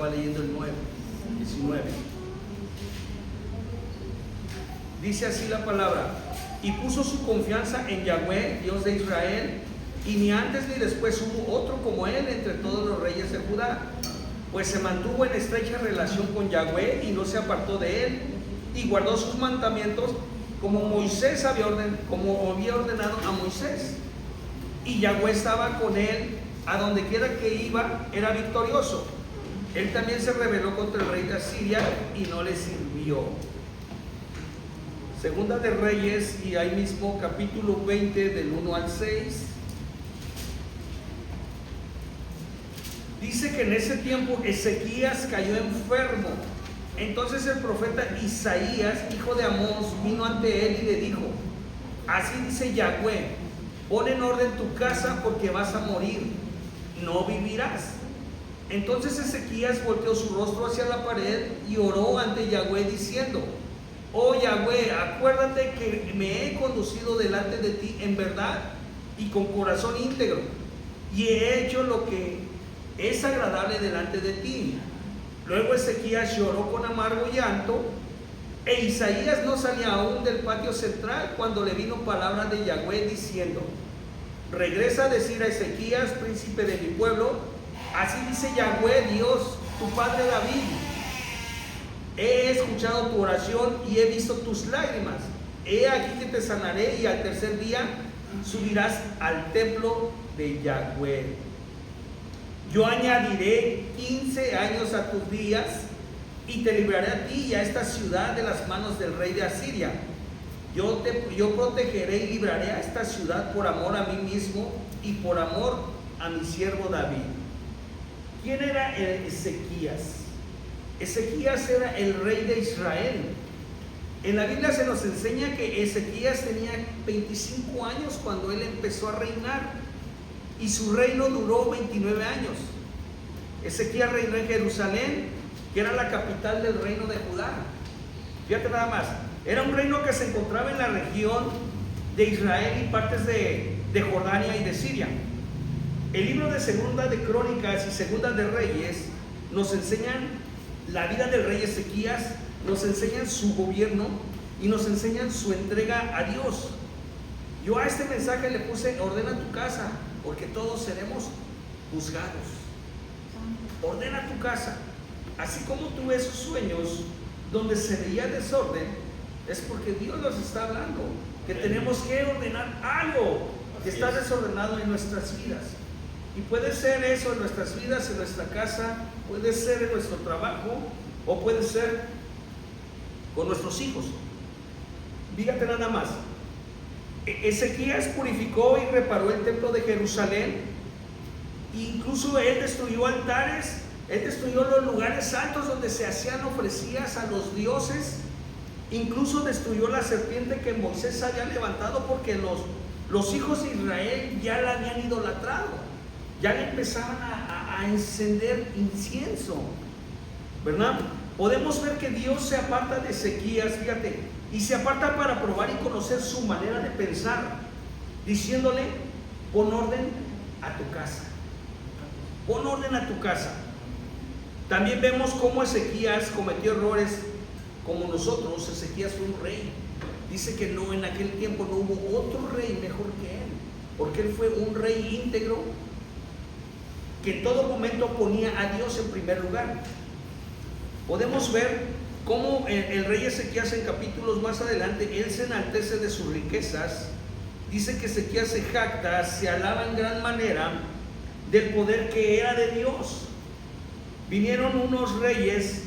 estaba leyendo el 19. Dice así la palabra: y puso su confianza en Yahweh, Dios de Israel, y ni antes ni después hubo otro como él entre todos los reyes de Judá, pues se mantuvo en estrecha relación con Yahweh y no se apartó de él, y guardó sus mandamientos como Moisés había ordenado a Moisés. Y Yahweh estaba con él, a donde quiera que iba era victorioso. Él también se rebeló contra el rey de Asiria y no le sirvió. Segunda de Reyes, y ahí mismo capítulo 20 del 1 al 6. Dice que en ese tiempo Ezequías cayó enfermo. Entonces el profeta Isaías, hijo de Amós, vino ante él y le dijo: así dice Yahweh, pon en orden tu casa porque vas a morir, no vivirás. Entonces Ezequías volteó su rostro hacia la pared y oró ante Yahweh diciendo: oh Yahweh, acuérdate que me he conducido delante de ti en verdad y con corazón íntegro, y he hecho lo que es agradable delante de ti. Luego Ezequías lloró con amargo llanto, e Isaías no salía aún del patio central cuando le vino palabra de Yahweh diciendo: regresa a decir a Ezequías, príncipe de mi pueblo, así dice Yahweh Dios, tu padre David: he escuchado tu oración y he visto tus lágrimas. He aquí que te sanaré, y al tercer día subirás al templo de Yahweh. Yo añadiré 15 años a tus días y te libraré a ti y a esta ciudad de las manos del rey de Asiria. Yo protegeré y libraré a esta ciudad por amor a mí mismo y por amor a mi siervo David. ¿Quién era Ezequías? Ezequías era el rey de Israel. En la Biblia se nos enseña que Ezequías tenía 25 años cuando él empezó a reinar, y su reino duró 29 años. Ezequías reinó en Jerusalén, que era la capital del reino de Judá. Fíjate nada más, era un reino que se encontraba en la región de Israel y partes de Jordania y de Siria. El libro de Segunda de Crónicas y Segunda de Reyes nos enseñan la vida del rey Ezequías, nos enseñan su gobierno y nos enseñan su entrega a Dios. Yo a este mensaje le puse: ordena tu casa, porque todos seremos juzgados. Ordena tu casa. Así como tú ves sus sueños donde se veía desorden, es porque Dios nos está hablando que tenemos que ordenar algo que está desordenado en nuestras vidas. Y puede ser eso en nuestras vidas, en nuestra casa, puede ser en nuestro trabajo, o puede ser con nuestros hijos. Fíjate nada más. Ezequías purificó y reparó el templo de Jerusalén. Incluso él destruyó altares, él destruyó los lugares altos donde se hacían ofrendas a los dioses. Incluso destruyó la serpiente que Moisés había levantado, porque los hijos de Israel ya la habían idolatrado, ya le empezaban a encender incienso, ¿verdad? Podemos ver que Dios se aparta de Ezequías, fíjate, y se aparta para probar y conocer su manera de pensar, diciéndole: pon orden a tu casa, pon orden a tu casa. También vemos cómo Ezequías cometió errores como nosotros. Ezequías fue un rey. Dice que no, en aquel tiempo no hubo otro rey mejor que él, porque él fue un rey íntegro que en todo momento ponía a Dios en primer lugar. Podemos ver cómo el rey Ezequías, en capítulos más adelante, él se enaltece de sus riquezas. Dice que Ezequías se jacta, se alaba en gran manera del poder que era de Dios. Vinieron unos reyes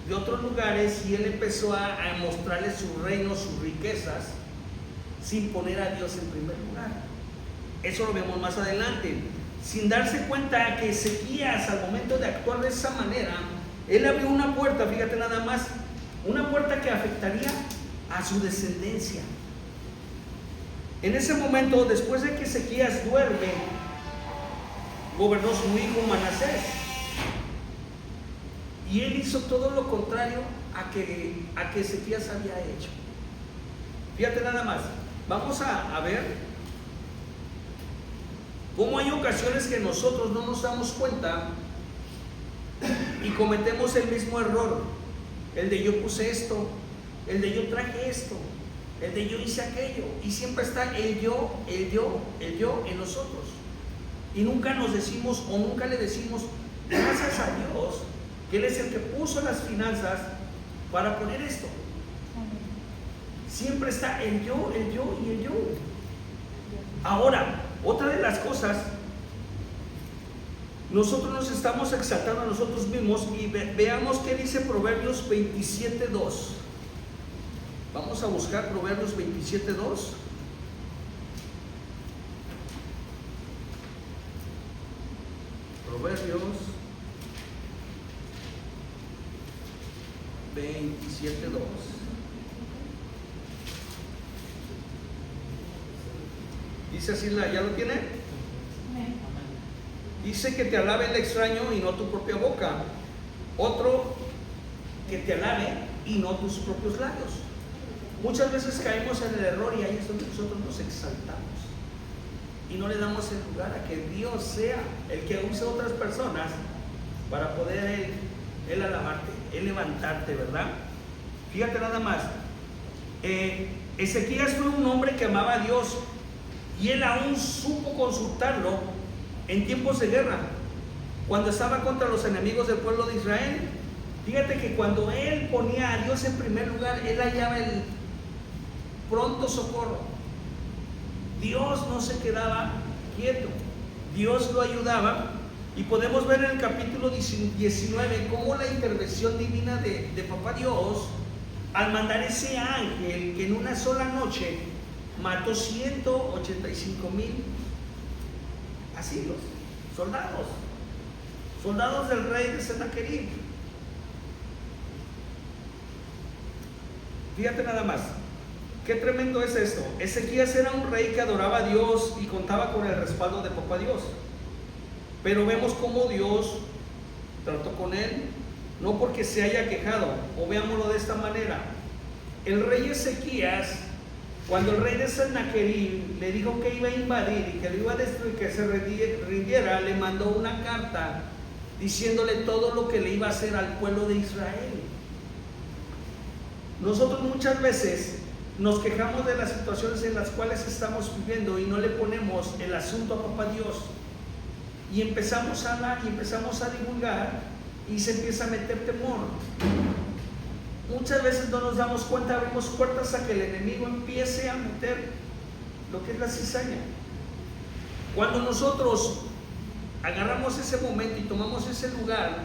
de otros lugares y él empezó a mostrarles su reino, sus riquezas, sin poner a Dios en primer lugar. Eso lo vemos más adelante. Sin darse cuenta que Ezequías, al momento de actuar de esa manera, él abrió una puerta, fíjate nada más, una puerta que afectaría a su descendencia. En ese momento, después de que Ezequías duerme, gobernó su hijo Manasés, y él hizo todo lo contrario a que Ezequías había hecho. Fíjate nada más, vamos a ver cómo hay ocasiones que nosotros no nos damos cuenta Y cometemos el mismo error, el de yo puse esto, el de yo traje esto, el de yo hice aquello, y siempre está el yo en nosotros. Y nunca nos decimos o nunca le decimos gracias a Dios que Él es el que puso las finanzas para poner esto. Siempre está el yo y el yo. Ahora, otra de las cosas, nosotros nos estamos exaltando a nosotros mismos, y veamos qué dice Proverbios 27:2. Vamos a buscar Proverbios 27:2. Proverbios 27:2. Dice así, ¿ya lo tiene? Dice que te alabe el extraño y no tu propia boca. Otro, que te alabe y no tus propios labios. Muchas veces caemos en el error, y ahí es donde nosotros nos exaltamos y no le damos el lugar a que Dios sea el que use a otras personas para poder Él alabarte, Él levantarte, ¿verdad? Fíjate nada más, Ezequías fue un hombre que amaba a Dios, y él aún supo consultarlo en tiempos de guerra, cuando estaba contra los enemigos del pueblo de Israel. Fíjate que cuando él ponía a Dios en primer lugar, él hallaba el pronto socorro. Dios no se quedaba quieto, Dios lo ayudaba. Y podemos ver en el capítulo 19 cómo la intervención divina de Papá Dios, al mandar ese ángel que en una sola noche mató 185,000 asirios, soldados del rey de Sennacherib. Fíjate nada más, qué tremendo es esto. Ezequías era un rey que adoraba a Dios y contaba con el respaldo de Papá Dios. Pero vemos cómo Dios trató con él, no porque se haya quejado, o veámoslo de esta manera. El rey Ezequías, cuando el rey de Sennacherib le dijo que iba a invadir y que lo iba a destruir, que se rindiera, le mandó una carta diciéndole todo lo que le iba a hacer al pueblo de Israel. Nosotros muchas veces nos quejamos de las situaciones en las cuales estamos viviendo y no le ponemos el asunto a Papá Dios. Y empezamos a hablar y empezamos a divulgar, y se empieza a meter temor. Muchas veces no nos damos cuenta, abrimos puertas a que el enemigo empiece a meter lo que es la cizaña. Cuando nosotros agarramos ese momento y tomamos ese lugar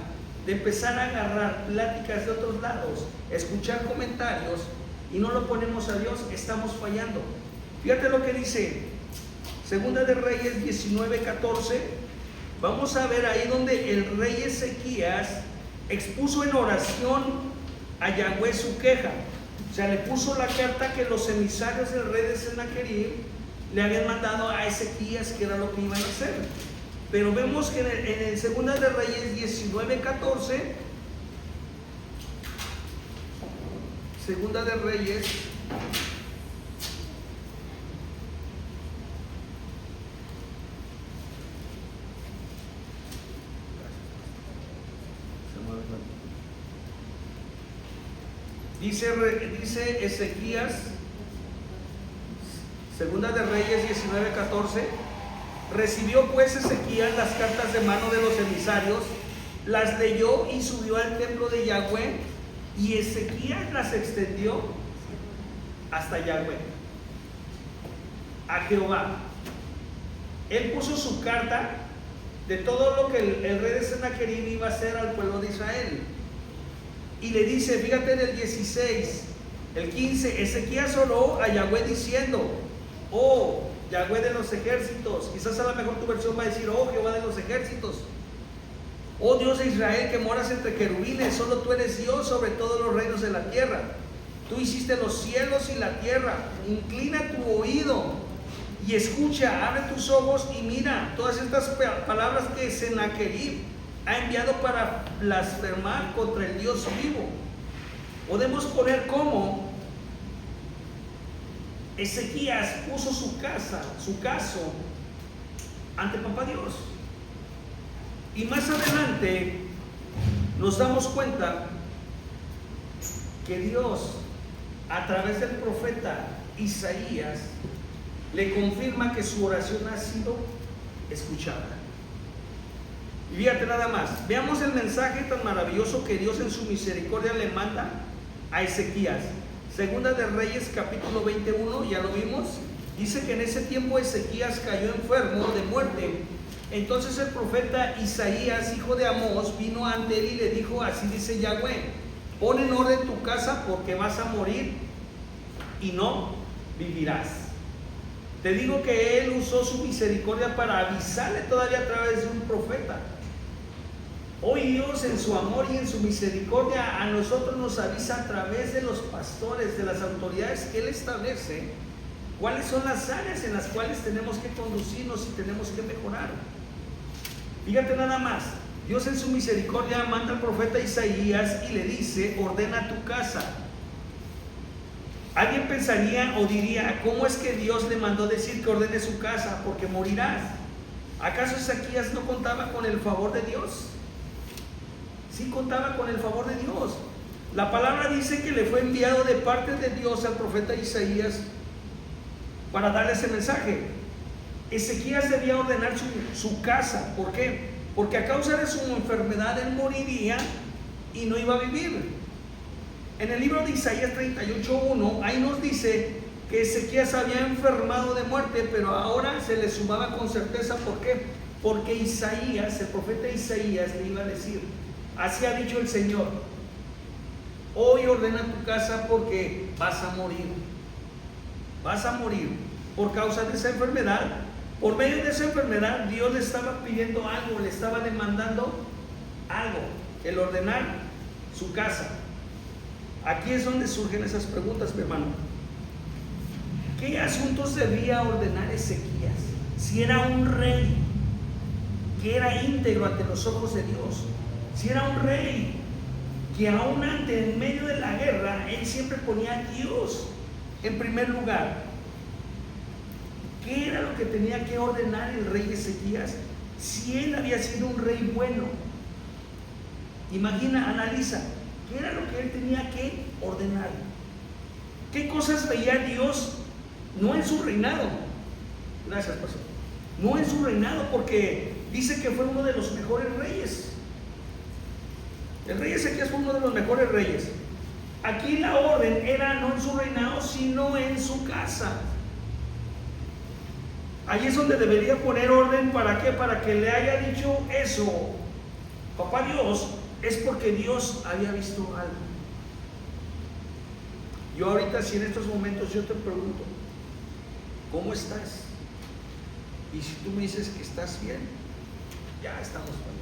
de empezar a agarrar pláticas de otros lados, escuchar comentarios, y no lo ponemos a Dios, estamos fallando. Fíjate lo que dice Segunda de Reyes 19:14. Vamos a ver ahí donde el rey Ezequías expuso en oración a Yahweh su queja. O sea, le puso la carta que los emisarios del rey de Sennacherib le habían mandado a Ezequías, que era lo que iban a hacer. Pero vemos que en el Segunda de Reyes 19:14, Segunda de Reyes 19:14, dice Ezequías, Segunda de Reyes 19:14, recibió pues Ezequías las cartas de mano de los emisarios, las leyó y subió al templo de Yahweh, y Ezequías las extendió hasta Yahweh, a Jehová. Él puso su carta de todo lo que el rey de Sennacherib iba a hacer al pueblo de Israel. Y le dice, fíjate en el 16, el 15, Ezequías oró a Yahweh diciendo, oh Yahweh de los ejércitos. Quizás a lo mejor tu versión va a decir, oh Jehová de los ejércitos. Oh Dios de Israel, que moras entre querubines, solo tú eres Dios sobre todos los reinos de la tierra. Tú hiciste los cielos y la tierra. Inclina tu oído y escucha, abre tus ojos y mira todas estas palabras que Sennacherib ha enviado para blasfemar contra el Dios vivo. Podemos poner como Ezequías puso su caso ante Papá Dios. Y más adelante nos damos cuenta que Dios, a través del profeta Isaías, le confirma que su oración ha sido escuchada. Y fíjate nada más, veamos el mensaje tan maravilloso que Dios en su misericordia le manda a Ezequías. Segunda de Reyes, capítulo 21, ya lo vimos. Dice que en ese tiempo Ezequías cayó enfermo de muerte. Entonces el profeta Isaías, hijo de Amós, vino ante él y le dijo: así dice Yahweh, pon en orden tu casa porque vas a morir y no vivirás. Te digo que él usó su misericordia para avisarle todavía a través de un profeta. Hoy Dios, en su amor y en su misericordia, a nosotros nos avisa a través de los pastores, de las autoridades que Él establece, cuáles son las áreas en las cuales tenemos que conducirnos y tenemos que mejorar. Fíjate nada más, Dios en su misericordia manda al profeta Isaías y le dice: ordena tu casa. Alguien pensaría o diría: ¿cómo es que Dios le mandó decir que ordene su casa? Porque morirás. ¿Acaso Ezequías no contaba con el favor de Dios? Sí contaba con el favor de Dios. La palabra dice que le fue enviado de parte de Dios al profeta Isaías para darle ese mensaje. Ezequías debía ordenar su casa. ¿Por qué? Porque a causa de su enfermedad él moriría y no iba a vivir. En el libro de Isaías 38:1, ahí nos dice que Ezequías había enfermado de muerte, pero ahora se le sumaba con certeza. ¿Por qué? Porque Isaías, el profeta Isaías, le iba a decir: así ha dicho el Señor, hoy ordena tu casa porque vas a morir. Vas a morir por causa de esa enfermedad. Por medio de esa enfermedad Dios le estaba pidiendo algo, le estaba demandando algo, el ordenar su casa. Aquí es donde surgen esas preguntas, mi hermano. ¿Qué asuntos debía ordenar Ezequías? Si era un rey que era íntegro ante los ojos de Dios, si era un rey que aún antes, en medio de la guerra, él siempre ponía a Dios en primer lugar. ¿Qué era lo que tenía que ordenar el rey Ezequías? Si él había sido un rey bueno, imagina, analiza, ¿qué era lo que él tenía que ordenar? ¿Qué cosas veía Dios? No en su reinado, gracias pastor, no en su reinado, porque dice que fue uno de los mejores reyes. El rey Ezequías fue uno de los mejores reyes. Aquí la orden era no en su reinado, sino en su casa. Allí es donde debería poner orden. ¿Para qué? Para que le haya dicho eso, papá Dios, es porque Dios había visto algo. Yo ahorita, si en estos momentos yo te pregunto, ¿cómo estás? Y si tú me dices que estás bien, ya estamos bien.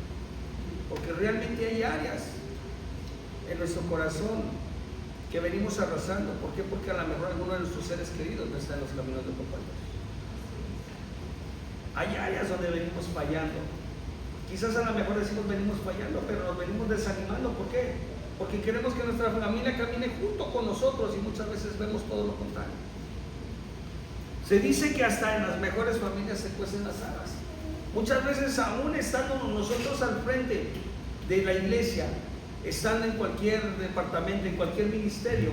Porque realmente hay áreas en nuestro corazón que venimos arrasando. ¿Por qué? Porque a lo mejor alguno de nuestros seres queridos no está en los caminos de papá Dios. Hay áreas donde venimos fallando. Quizás a lo mejor decimos venimos fallando, pero nos venimos desanimando. ¿Por qué? Porque queremos que nuestra familia camine junto con nosotros y muchas veces vemos todo lo contrario. Se dice que hasta en las mejores familias se cuecen las habas. Muchas veces, aún estando nosotros al frente de la iglesia, estando en cualquier departamento, en cualquier ministerio,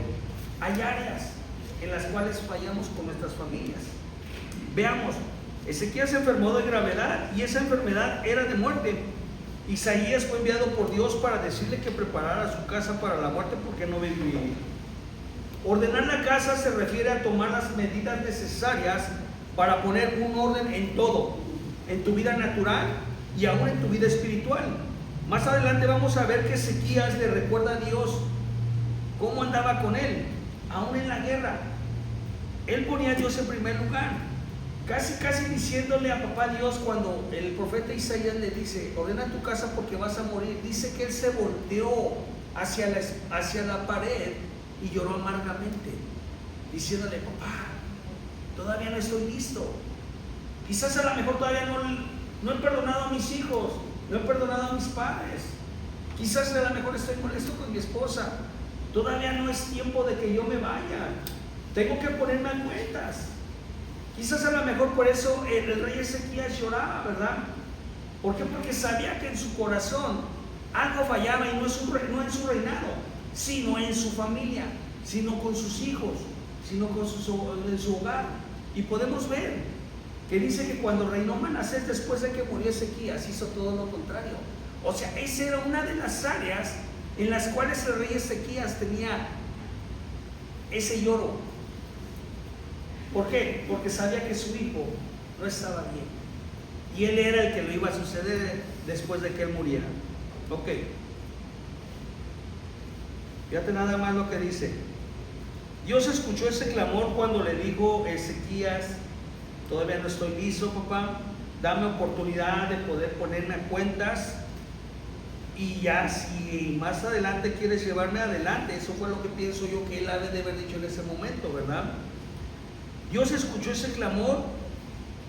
hay áreas en las cuales fallamos con nuestras familias. Veamos, Ezequías se enfermó de gravedad y esa enfermedad era de muerte. Isaías fue enviado por Dios para decirle que preparara su casa para la muerte porque no viviría. Ordenar la casa se refiere a tomar las medidas necesarias para poner un orden en todo, en tu vida natural y aún en tu vida espiritual. Más adelante vamos a ver que Ezequías le recuerda a Dios cómo andaba con él, aún en la guerra. Él ponía a Dios en primer lugar. Casi diciéndole a papá Dios, cuando el profeta Isaías le dice, ordena tu casa porque vas a morir, dice que él se volteó hacia la pared y lloró amargamente, diciéndole, papá, todavía no estoy listo. Quizás a lo mejor todavía no he perdonado a mis hijos, no he perdonado a mis padres. Quizás a lo mejor estoy molesto con mi esposa. Todavía no es tiempo de que yo me vaya. Tengo que ponerme a cuentas. Quizás a lo mejor por eso el rey Ezequías lloraba, ¿verdad? ¿Por qué? Porque sabía que en su corazón Algo fallaba, y no en su reinado, sino en su familia, sino con sus hijos, sino en su hogar. Y podemos ver que dice que cuando reinó Manasés, después de que murió Ezequías, hizo todo lo contrario. O sea, esa era una de las áreas en las cuales el rey Ezequías tenía ese lloro. ¿Por qué? Porque sabía que su hijo no estaba bien, y él era el que lo iba a suceder después de que él muriera. Ok, fíjate nada más lo que dice. Dios escuchó ese clamor cuando le dijo Ezequías: todavía no estoy listo, papá, dame oportunidad de poder ponerme a cuentas, y ya si más adelante quieres llevarme adelante. Eso fue lo que pienso yo que él ha de haber dicho en ese momento, ¿verdad? Dios escuchó ese clamor,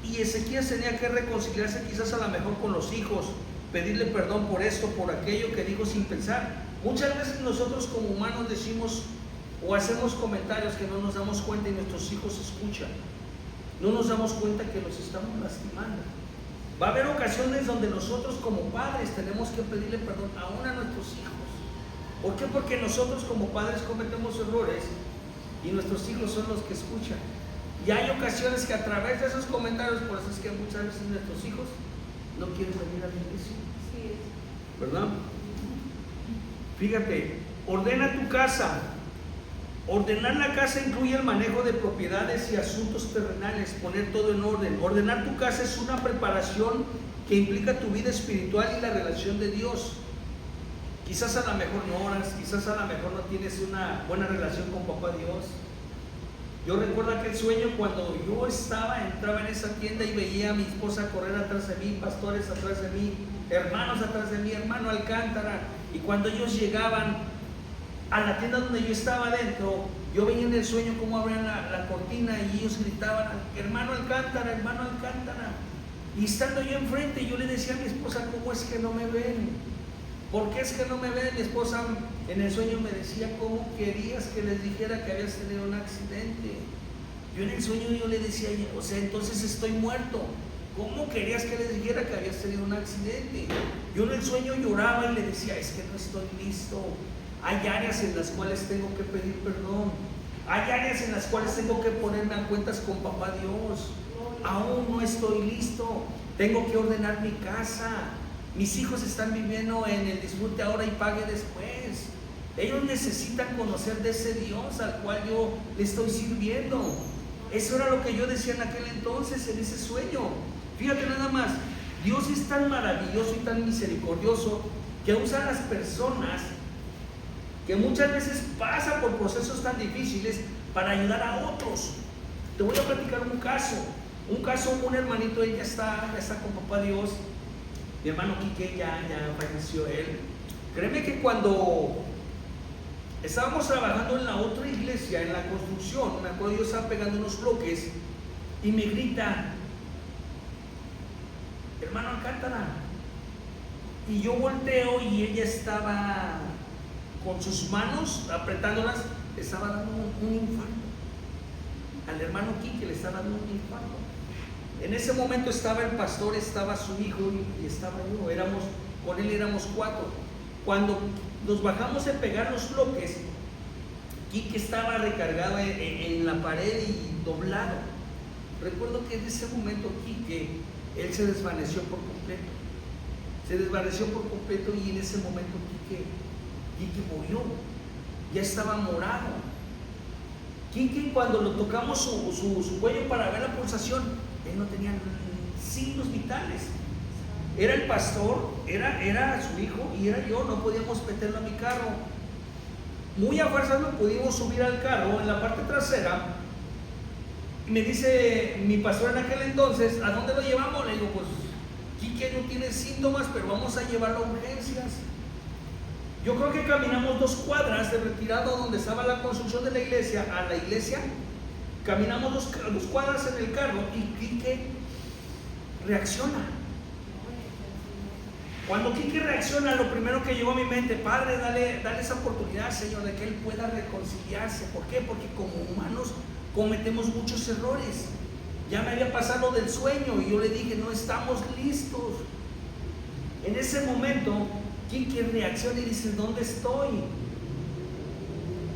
y Ezequías tenía que reconciliarse quizás a lo mejor con los hijos, pedirle perdón por esto, por aquello que dijo sin pensar. Muchas veces nosotros como humanos decimos o hacemos comentarios que no nos damos cuenta, y nuestros hijos escuchan. No nos damos cuenta que los estamos lastimando. Va a haber ocasiones donde nosotros como padres tenemos que pedirle perdón aún a nuestros hijos. ¿Por qué? Porque nosotros como padres cometemos errores y nuestros hijos son los que escuchan. Y hay ocasiones que a través de esos comentarios, por eso es que muchas veces nuestros hijos no quieren venir a la iglesia, ¿verdad? Fíjate, ordena tu casa. Ordenar la casa incluye el manejo de propiedades y asuntos terrenales, poner todo en orden. Ordenar tu casa es una preparación que implica tu vida espiritual y la relación de Dios. Quizás a lo mejor no oras, quizás a lo mejor no tienes una buena relación con Papá Dios. Yo recuerdo aquel sueño cuando yo entraba en esa tienda y veía a mi esposa correr atrás de mí, pastores atrás de mí, hermanos atrás de mí, hermano Alcántara. Y cuando ellos llegaban a la tienda donde yo estaba adentro, yo veía en el sueño cómo abrían la cortina y ellos gritaban: hermano Alcántara, hermano Alcántara. Y estando yo enfrente, yo le decía a mi esposa: ¿cómo es que no me ven? ¿Por qué es que no me ven? Mi esposa en el sueño me decía: ¿cómo querías que les dijera que habías tenido un accidente? Yo en el sueño yo le decía: o sea, entonces estoy muerto. ¿Cómo querías que les dijera que habías tenido un accidente? Yo en el sueño lloraba y le decía: es que no estoy listo. Hay áreas en las cuales tengo que pedir perdón. Hay áreas en las cuales tengo que ponerme a cuentas con Papá Dios. Aún no estoy listo. Tengo que ordenar mi casa. Mis hijos están viviendo en el disfrute ahora y pague después. Ellos necesitan conocer de ese Dios al cual yo le estoy sirviendo. Eso era lo que yo decía en aquel entonces, en ese sueño. Fíjate nada más, Dios es tan maravilloso y tan misericordioso que usa a las personas que muchas veces pasan por procesos tan difíciles para ayudar a otros. Te voy a platicar un caso, un hermanito, él ya está con Papá Dios. Mi hermano Quique ya falleció él. Créeme que cuando estábamos trabajando en la otra iglesia, en la construcción, me acuerdo, yo estaba pegando unos bloques y me grita: hermano Alcántara. Y yo volteo y ella estaba con sus manos apretándolas, estaba dando un infarto. Al hermano Quique le estaba dando un infarto. En ese momento estaba el pastor, estaba su hijo y estaba yo. Con él éramos 4. Cuando nos bajamos a pegar los bloques, Quique estaba recargado en la pared y doblado. Recuerdo que en ese momento Quique, él se desvaneció por completo. Y en ese momento Quique murió. Ya estaba morado. Quique, cuando lo tocamos su cuello para ver la pulsación, él no tenía signos vitales. Era el pastor, era su hijo y era yo. No podíamos meterlo a mi carro. Muy a fuerzas lo pudimos subir al carro en la parte trasera. Y me dice mi pastor en aquel entonces: ¿a dónde lo llevamos? Le digo: pues Quique no tiene síntomas, pero vamos a llevarlo a urgencias. Yo creo que caminamos 2 cuadras de retirado donde estaba la construcción de la iglesia a la iglesia. Caminamos 2 cuadras en el carro y Quique reacciona. Cuando Quique reacciona, lo primero que llegó a mi mente: Padre, dale esa oportunidad, Señor, de que él pueda reconciliarse. ¿Por qué? Porque como humanos cometemos muchos errores. Ya me había pasado del sueño y yo le dije: no estamos listos. En ese momento Quique reacciona y dice, ¿dónde estoy?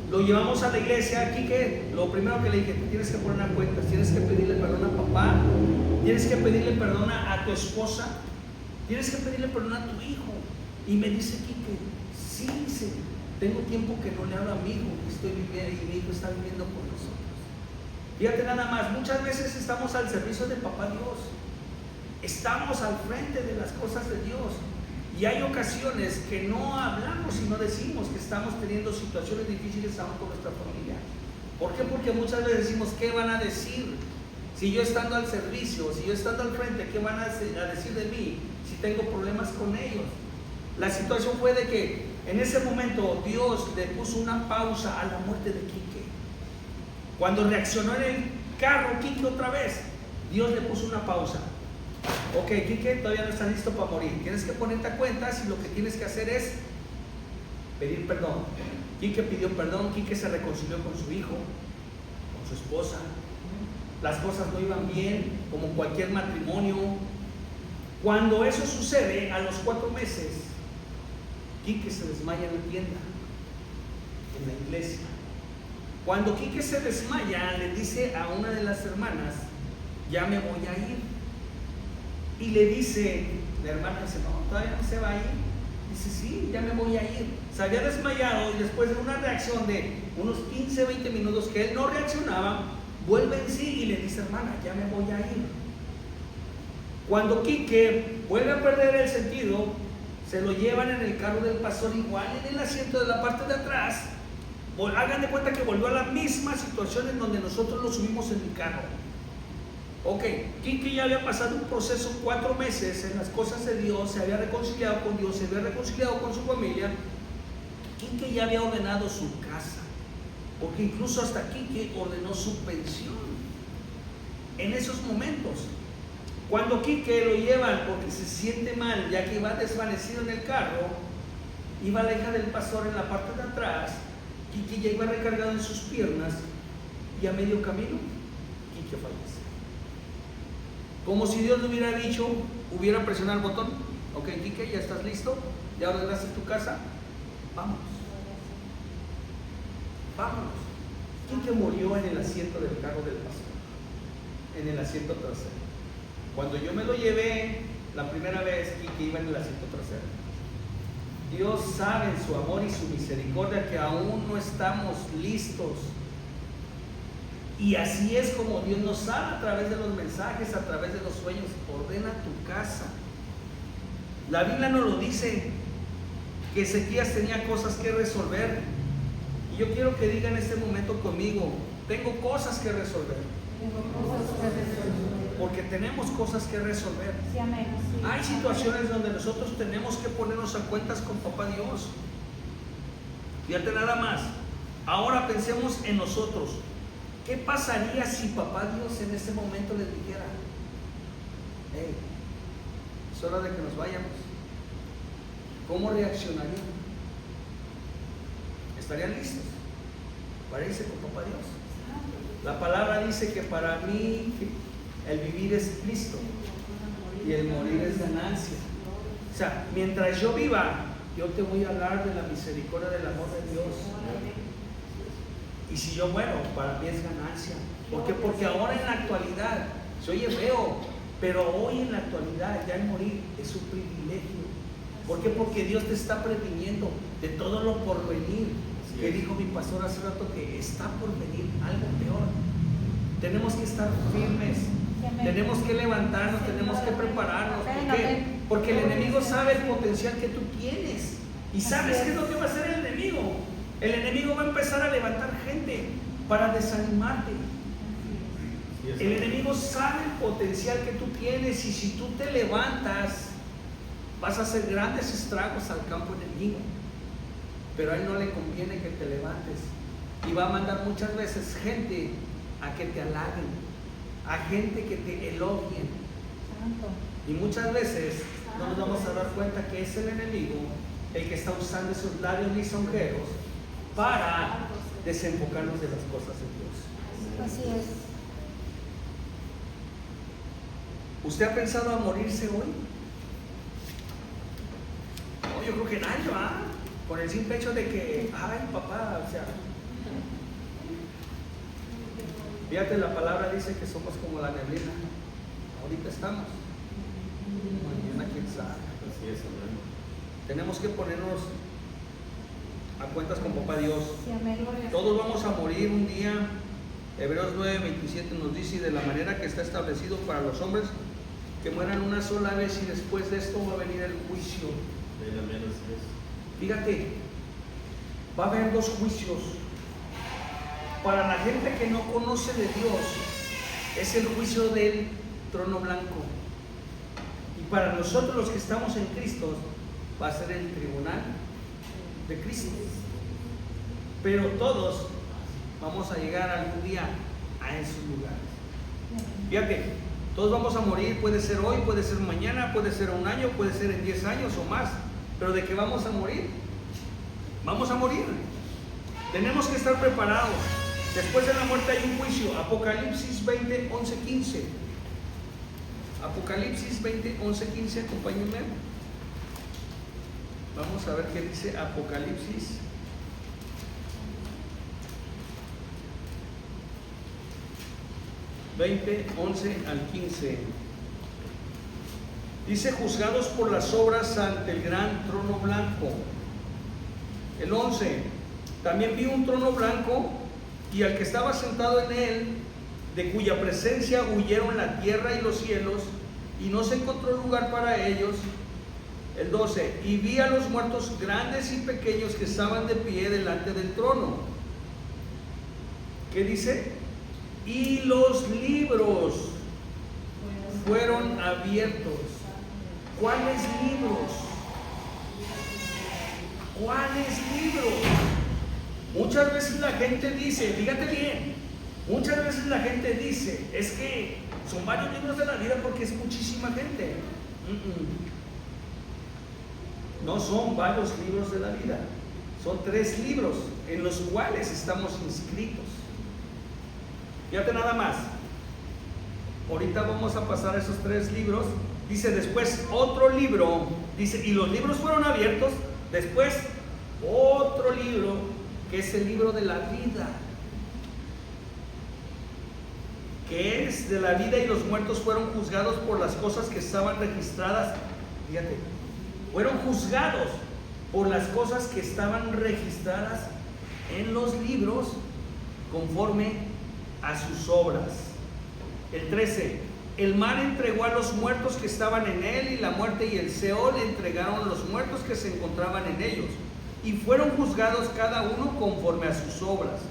Lo llevamos a la iglesia. Quique, lo primero que le dije, tú tienes que poner una cuenta, tienes que pedirle perdón a papá, tienes que pedirle perdón a tu esposa, tienes que pedirle perdón a tu hijo. Y me dice Quique, sí, dice, tengo tiempo que no le hablo a mi hijo, estoy viviendo y mi hijo está viviendo por nosotros. Fíjate nada más, muchas veces estamos al servicio de papá Dios, estamos al frente de las cosas de Dios, y hay ocasiones que no hablamos y no decimos que estamos teniendo situaciones difíciles aún con nuestra familia. ¿Por qué? Porque muchas veces decimos, ¿qué van a decir? Si yo estando al servicio, si yo estando al frente, ¿qué van a decir de mí si tengo problemas con ellos? La situación fue de que en ese momento Dios le puso una pausa a la muerte de Quique. Cuando reaccionó en el carro Quique otra vez, Dios le puso una pausa. Ok, Quique, todavía no está listo para morir. Tienes que ponerte a cuenta si lo que tienes que hacer es pedir perdón. Quique pidió perdón, Quique se reconcilió con su hijo, con su esposa. Las cosas no iban bien, como cualquier matrimonio. Cuando eso sucede, a los 4 meses, Quique se desmaya en la tienda, en la iglesia. Cuando Quique se desmaya, le dice a una de las hermanas, ya me voy a ir. Y le dice, la hermana dice, no, todavía no se va a ir. Dice, sí, ya me voy a ir. Se había desmayado y después de una reacción de unos 15, 20 minutos que él no reaccionaba, vuelve en sí y le dice, hermana, ya me voy a ir. Cuando Quique vuelve a perder el sentido, se lo llevan en el carro del pastor, igual en el asiento de la parte de atrás. Hagan de cuenta que volvió a la misma situación en donde nosotros lo subimos en el carro. Ok, Quique ya había pasado un proceso 4 meses en las cosas de Dios, se había reconciliado con Dios, se había reconciliado con su familia. Quique ya había ordenado su casa, porque incluso hasta Quique ordenó su pensión. En esos momentos, cuando Quique lo llevan porque se siente mal, ya que iba desvanecido en el carro, iba la hija del pastor en la parte de atrás, Quique ya iba recargado en sus piernas, y a medio camino, Quique fallece. Como si Dios le hubiera dicho, hubiera presionado el botón. Ok, Quique, ya estás listo, ya ordenaste tu casa, vámonos. Vámonos. Quique murió en el asiento del carro del pastor, en el asiento trasero. Cuando yo me lo llevé la primera vez, Quique iba en el asiento trasero. Dios sabe en su amor y su misericordia que aún no estamos listos. Y así es como Dios nos habla a través de los mensajes, a través de los sueños. Ordena tu casa. La Biblia nos lo dice, que Ezequías tenía cosas que resolver. Y yo quiero que diga en este momento conmigo, tengo cosas que resolver. Porque tenemos cosas que resolver. Hay situaciones donde nosotros tenemos que ponernos a cuentas con papá Dios. Fíjate nada más. Ahora pensemos en nosotros. ¿Qué pasaría si papá Dios en ese momento les dijera, hey, es hora de que nos vayamos? ¿Cómo reaccionarían? ¿Estarían listos para irse con papá Dios? La palabra dice que para mí el vivir es Cristo y el morir es ganancia. O sea, mientras yo viva, yo te voy a hablar de la misericordia, del amor de Dios. Y si yo muero, para mí es ganancia. ¿Por qué? Porque ahora en la actualidad, se oye feo, pero hoy en la actualidad ya el morir es un privilegio. ¿Por qué? Porque Dios te está previniendo de todo lo por venir. Que dijo mi pastor hace rato que está por venir algo peor. Tenemos que estar firmes, tenemos que levantarnos, tenemos que prepararnos. ¿Por qué? Porque el enemigo sabe el potencial que tú tienes. ¿Y sabes qué es lo que va a hacer el enemigo? El enemigo va a empezar a levantar gente para desanimarte. El enemigo sabe el potencial que tú tienes, y si tú te levantas, vas a hacer grandes estragos al campo enemigo. Pero a él no le conviene que te levantes, y va a mandar muchas veces gente a que te halaguen, a gente que te elogien. Y muchas veces no nos vamos a dar cuenta que es el enemigo el que está usando esos labios lisonjeros para desenfocarnos de las cosas de Dios. Así es. ¿Usted ha pensado a morirse hoy? yo creo que nadie va, con el simple hecho de que, ay papá, o sea, fíjate, la palabra dice que somos como la neblina. Ahorita estamos, mañana quién sabe. Así es, hermano. Tenemos que ponernos a cuentas con papá Dios. Sí, amén, gloria. Todos vamos a morir un día. Hebreos 9:27 nos dice: y de la manera que está establecido para los hombres, que mueran una sola vez, y después de esto va a venir el juicio. Amén, así es. Fíjate, va a haber dos juicios. Para la gente que no conoce de Dios, es el juicio del trono blanco. Y para nosotros los que estamos en Cristo, va a ser el tribunal de Cristo. Pero todos vamos a llegar algún día a esos lugares. Fíjate, todos vamos a morir, puede ser hoy, puede ser mañana, puede ser un año, puede ser en 10 años o más. Pero ¿de qué vamos a morir? Vamos a morir. Tenemos que estar preparados. Después de la muerte hay un juicio. Apocalipsis 20, 11, 15. Apocalipsis 20, 11, 15, acompáñenme. Vamos a ver qué dice Apocalipsis. ...20, 11 al 15... dice: juzgados por las obras ante el gran trono blanco. El 11: también vi un trono blanco, y al que estaba sentado en él, de cuya presencia huyeron la tierra y los cielos, y no se encontró lugar para ellos. El 12: y vi a los muertos grandes y pequeños que estaban de pie delante del trono. ¿Qué dice? Y los libros fueron abiertos. ¿Cuáles libros? ¿Cuáles libros? Muchas veces la gente dice, fíjate bien, muchas veces la gente dice, es que son varios libros de la vida porque es muchísima gente. No son varios libros de la vida, son 3 libros en los cuales estamos inscritos. Fíjate nada más. Ahorita vamos a pasar a esos 3 libros. Dice después otro libro, dice, y los libros fueron abiertos. Después otro libro, que es el libro de la vida, que es de la vida, y los muertos fueron juzgados por las cosas que estaban registradas. Fíjate, fueron juzgados por las cosas que estaban registradas en los libros conforme a sus obras. El 13: el mar entregó a los muertos que estaban en él, y la muerte y el Seol entregaron a los muertos que se encontraban en ellos, y fueron juzgados cada uno conforme a sus obras.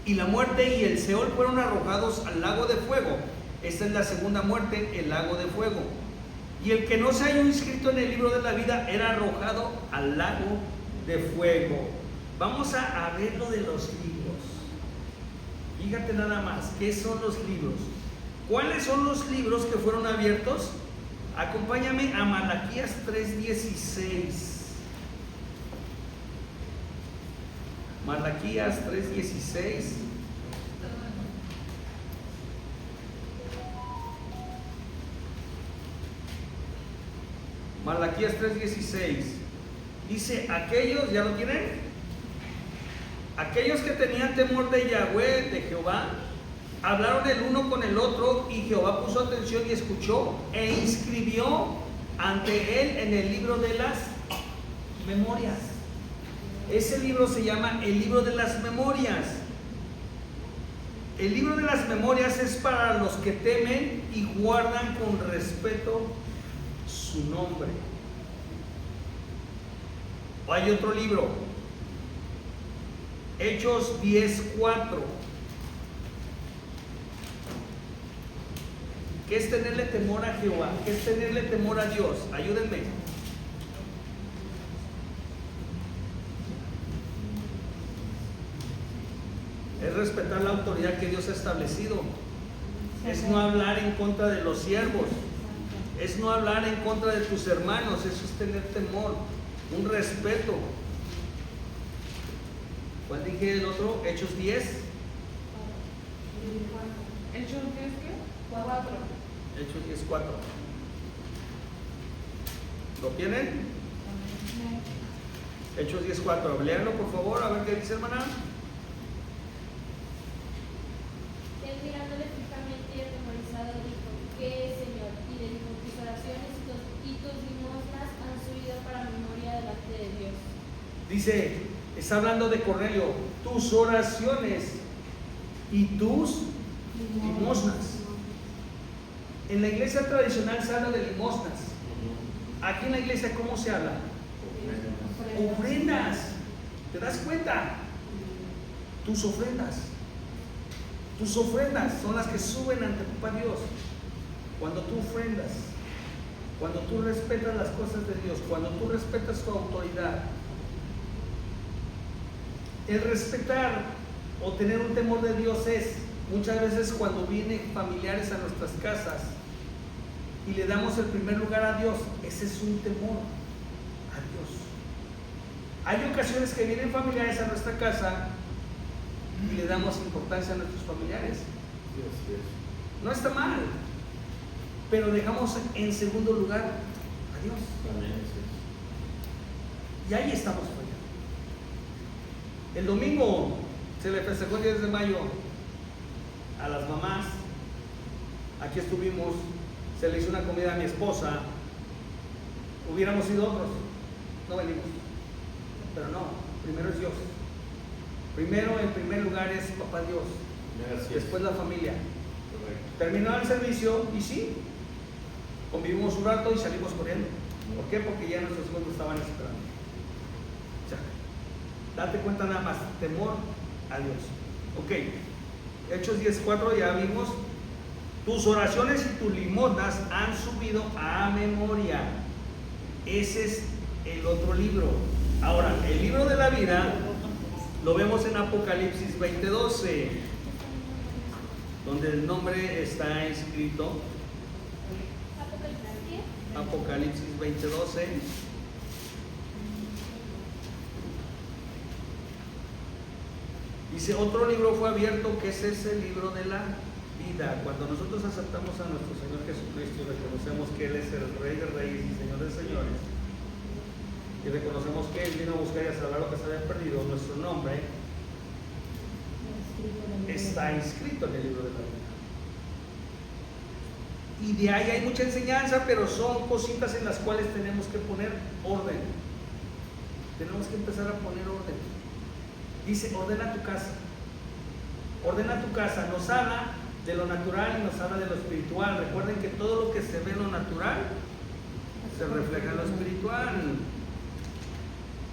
Y la muerte y el Seol fueron arrojados al lago de fuego. Esta es la segunda muerte, el lago de fuego. Y el que no se halló inscrito en el libro de la vida era arrojado al lago de fuego. Vamos a ver lo de los libros. Fíjate nada más, ¿qué son los libros? ¿Cuáles son los libros que fueron abiertos? Acompáñame a Malaquías 3:16. Malaquías 3:16. Malaquías 3:16. Dice: aquellos, ¿ya lo tienen? Aquellos que tenían temor de Yahweh, de Jehová, hablaron el uno con el otro, y Jehová puso atención y escuchó, e inscribió ante él en el libro de las memorias. Ese libro se llama el libro de las memorias. El libro de las memorias es para los que temen y guardan con respeto su nombre. Hay otro libro, Hechos 10:4. ¿Qué es tenerle temor a Jehová? ¿Qué es tenerle temor a Dios? Ayúdenme. Es respetar la autoridad que Dios ha establecido. Es no hablar en contra de los siervos. Es no hablar en contra de tus hermanos. Eso es tener temor, un respeto. ¿Cuál dije el otro? Hechos 10. ¿Hechos 10 qué? 4. Hechos 10:4. ¿Lo tienen? Hechos 10:4. Léanlo por favor, a ver qué dice, hermana. Él mirándole fijamente y atemorizado dijo: ¿Qué es, Señor? Y le dijo: tus oraciones y tus limosnas han subido para memoria delante de Dios. Dice, está hablando de Cornelio, tus oraciones y tus limosnas. En la iglesia tradicional se habla de limosnas. Aquí en la iglesia, ¿cómo se habla? Ofrendas. ¿Te das cuenta? Tus ofrendas. Tus ofrendas son las que suben ante Papá Dios. Cuando tú ofrendas, cuando tú respetas las cosas de Dios, cuando tú respetas tu autoridad. El respetar o tener un temor de Dios es muchas veces cuando vienen familiares a nuestras casas y le damos el primer lugar a Dios. Ese es un temor a Dios. Hay ocasiones que vienen familiares a nuestra casa y le damos importancia a nuestros familiares. No está mal, pero dejamos en segundo lugar a Dios. Y ahí estamos fallando. El domingo se le festejó el 10 de mayo a las mamás. Aquí estuvimos, se le hizo una comida a mi esposa. Hubiéramos sido otros, no venimos. Pero no, primero es Dios. Primero, en primer lugar es Papá Dios. Gracias. Después la familia. Correcto. Terminó el servicio y sí, convivimos un rato y salimos corriendo. ¿Por qué? Porque ya nuestros hijos nos estaban esperando. Ya. Date cuenta nada más, temor a Dios. Ok, Hechos 10:4 ya vimos. Tus oraciones y tus limosnas han subido a memoria. Ese es el otro libro. Ahora, el libro de la vida lo vemos en Apocalipsis 20:12, donde el nombre está escrito. Apocalipsis 20:12. Dice, otro libro fue abierto, que es ese libro de la vida. Cuando nosotros aceptamos a nuestro Señor Jesucristo y reconocemos que Él es el Rey de Reyes y Señor de Señores, y reconocemos que Él vino a buscar y a salvar lo que se había perdido, nuestro nombre está inscrito en el libro de la vida. Y de ahí hay mucha enseñanza, pero son cositas en las cuales tenemos que poner orden. Tenemos que empezar a poner orden. Dice, ordena tu casa. Ordena tu casa. Nos habla de lo natural y nos habla de lo espiritual. Recuerden que todo lo que se ve en lo natural se refleja en lo espiritual.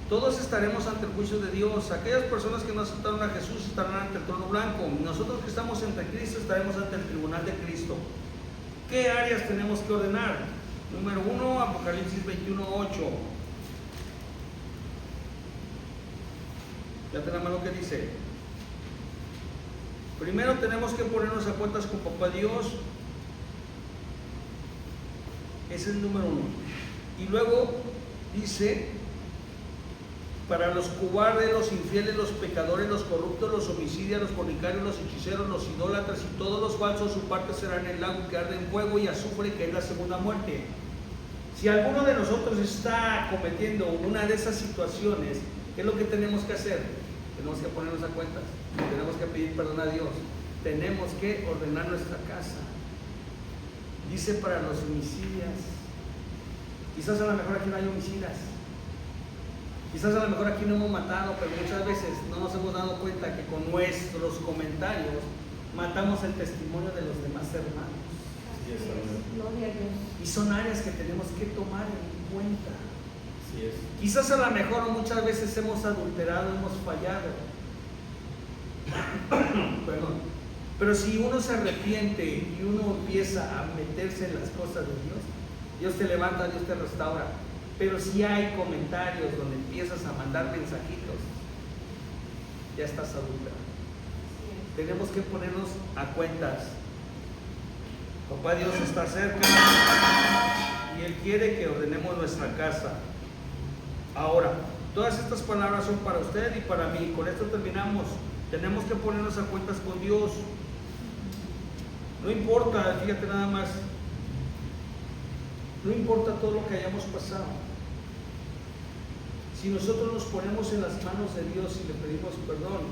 Todos estaremos ante el juicio de Dios. Aquellas personas que no aceptaron a Jesús estarán ante el trono blanco. Nosotros que estamos ante Cristo estaremos ante el tribunal de Cristo. ¿Qué áreas tenemos que ordenar? Número 1, Apocalipsis 21:8. Ya tenemos lo que dice. Primero tenemos que ponernos a cuentas con Papá Dios. Ese es el número 1. Y luego dice, para los cobardes, los infieles, los pecadores, los corruptos, los homicidios, los fornicarios, los hechiceros, los idólatras y todos los falsos, su parte será en el lago que arde en fuego y azufre, que es la segunda muerte. Si alguno de nosotros está cometiendo una de esas situaciones, ¿qué es lo que tenemos que hacer? Tenemos que ponernos a cuentas, tenemos que pedir perdón a Dios, tenemos que ordenar nuestra casa. Dice para los homicidas. Quizás a lo mejor aquí no hay homicidas, quizás a lo mejor aquí no hemos matado, pero muchas veces no nos hemos dado cuenta que con nuestros comentarios matamos el testimonio de los demás hermanos. Gloria a Dios. Y son áreas que tenemos que tomar en cuenta. Así es. Quizás a lo mejor muchas veces hemos adulterado, hemos fallado. Perdón. Pero si uno se arrepiente y uno empieza a meterse en las cosas de Dios, Dios te levanta, Dios te restaura. Pero si hay comentarios donde empiezas a mandar mensajitos, ya estás adulterado. Tenemos que ponernos a cuentas. Papá Dios está cerca y Él quiere que ordenemos nuestra casa. Ahora, todas estas palabras son para usted y para mí. Con esto terminamos. Tenemos que ponernos a cuentas con Dios. No importa, fíjate nada más, no importa todo lo que hayamos pasado. Si nosotros nos ponemos en las manos de Dios y le pedimos perdón,